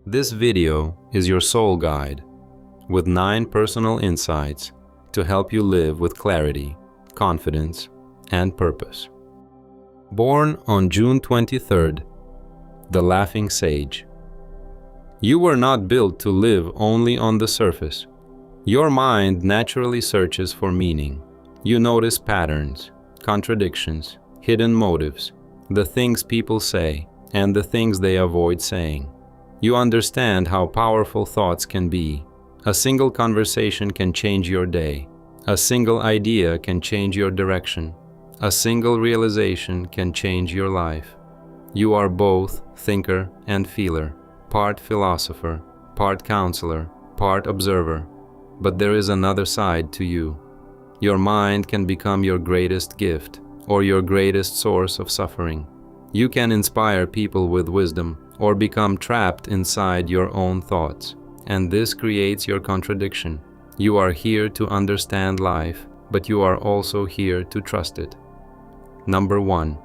This video is your soul guide with 9 personal insights to help you live with clarity, confidence, and purpose. Born on June 23rd, the laughing sage. You were not built to live only on the surface. Your mind naturally searches for meaning. You notice patterns, contradictions, hidden motives, the things people say, and the things they avoid saying. You understand how powerful thoughts can be. A single conversation can change your day. A single idea can change your direction. A single realization can change your life. You are both thinker and feeler, part philosopher, part counselor, part observer. But there is another side to you. Your mind can become your greatest gift or your greatest source of suffering. You can inspire people with wisdom or become trapped inside your own thoughts. And this creates your contradiction. You are here to understand life, but you are also here to trust it. Number 1.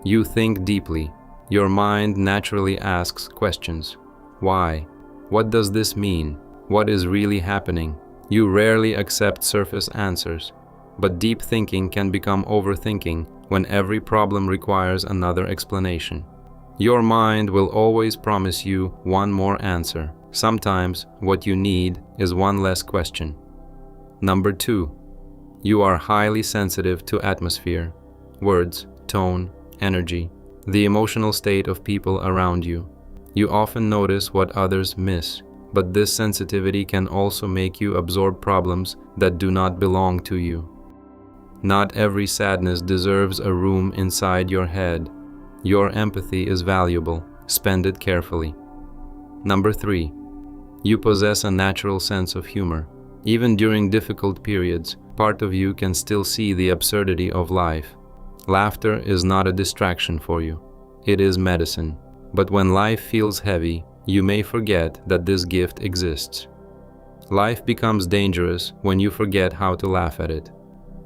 You think deeply. Your mind naturally asks questions. Why? What does this mean? What is really happening? You rarely accept surface answers, but deep thinking can become overthinking when every problem requires another explanation. Your mind will always promise you one more answer. Sometimes what you need is one less question. Number 2. You are highly sensitive to atmosphere, words, tone, energy, the emotional state of people around you. You often notice what others miss, but this sensitivity can also make you absorb problems that do not belong to you. Not every sadness deserves a room inside your head. Your empathy is valuable. Spend it carefully. Number 3. You possess a natural sense of humor. Even during difficult periods, part of you can still see the absurdity of life. Laughter is not a distraction for you. It is medicine. But when life feels heavy, you may forget that this gift exists. Life becomes dangerous when you forget how to laugh at it.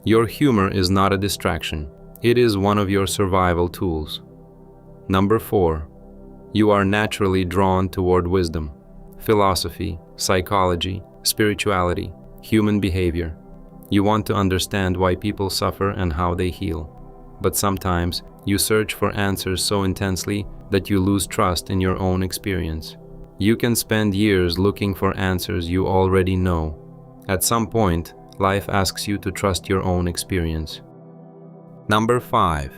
Your humor is not a distraction. It is one of your survival tools. Number 4. You are naturally drawn toward wisdom, philosophy, psychology, spirituality, human behavior. You want to understand why people suffer and how they heal. But sometimes you search for answers so intensely that you lose trust in your own experience. You can spend years looking for answers you already know. At some point, life asks you to trust your own experience. Number 5.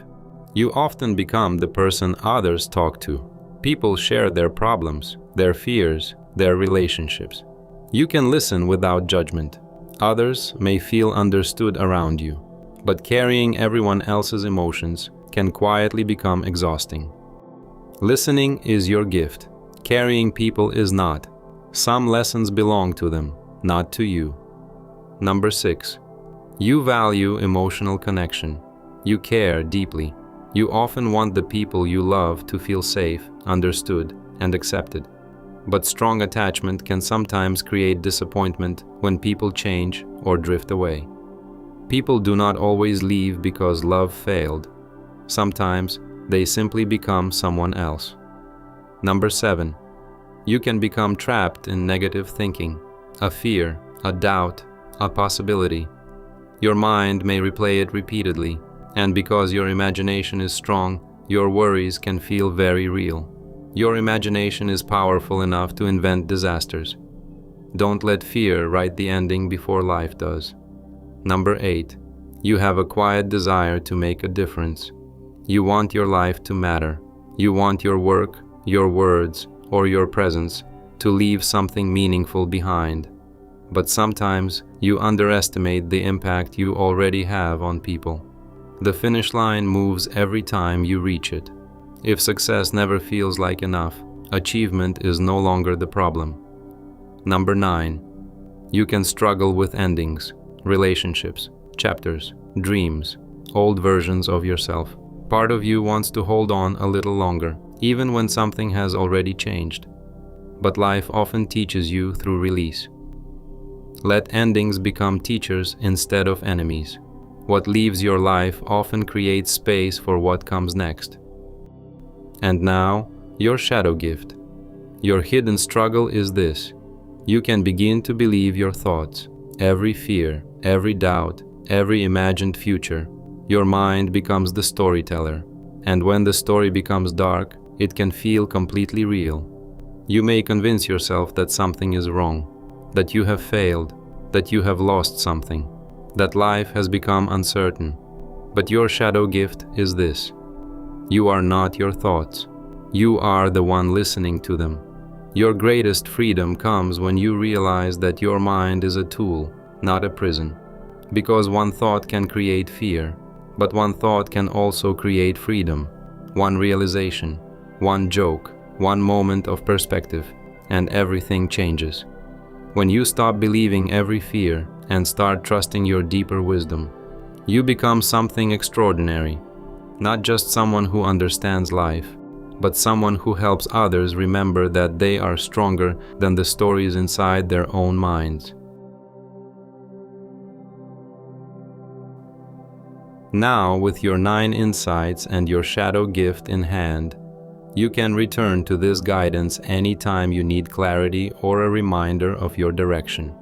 You often become the person others talk to. People share their problems, their fears, their relationships. You can listen without judgment. Others may feel understood around you, but carrying everyone else's emotions can quietly become exhausting. Listening is your gift. Carrying people is not. Some lessons belong to them, not to you. Number 6. You value emotional connection. You care deeply. You often want the people you love to feel safe, understood, and accepted. But strong attachment can sometimes create disappointment when people change or drift away. People do not always leave because love failed. Sometimes they simply become someone else. Number 7. You can become trapped in negative thinking, a fear, a doubt, a possibility. Your mind may replay it repeatedly, and because your imagination is strong, your worries can feel very real. Your imagination is powerful enough to invent disasters. Don't let fear write the ending before life does. Number 8. You have a quiet desire to make a difference. You want your life to matter. You want your work, your words, or your presence to leave something meaningful behind. But sometimes you underestimate the impact you already have on people. The finish line moves every time you reach it. If success never feels like enough, achievement is no longer the problem. Number 9. You can struggle with endings, relationships, chapters, dreams, old versions of yourself. Part of you wants to hold on a little longer, even when something has already changed. But life often teaches you through release. Let endings become teachers instead of enemies. What leaves your life often creates space for what comes next. And now, your shadow gift. Your hidden struggle is this: you can begin to believe your thoughts, every fear, every doubt, every imagined future. Your mind becomes the storyteller, and when the story becomes dark, it can feel completely real. You may convince yourself that something is wrong, that you have failed, that you have lost something, that life has become uncertain. But your shadow gift is this: you are not your thoughts. You are the one listening to them. Your greatest freedom comes when you realize that your mind is a tool, not a prison. Because one thought can create fear, but one thought can also create freedom. One realization, one joke, one moment of perspective, and everything changes. When you stop believing every fear and start trusting your deeper wisdom, you become something extraordinary. Not just someone who understands life, but someone who helps others remember that they are stronger than the stories inside their own minds. Now, with your 9 insights and your shadow gift in hand, you can return to this guidance anytime you need clarity or a reminder of your direction.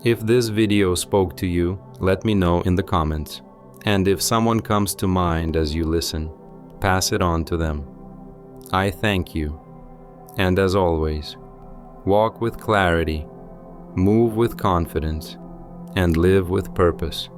If this video spoke to you, let me know in the comments. And if someone comes to mind as you listen, pass it on to them. I thank you. And as always, walk with clarity, move with confidence, and live with purpose.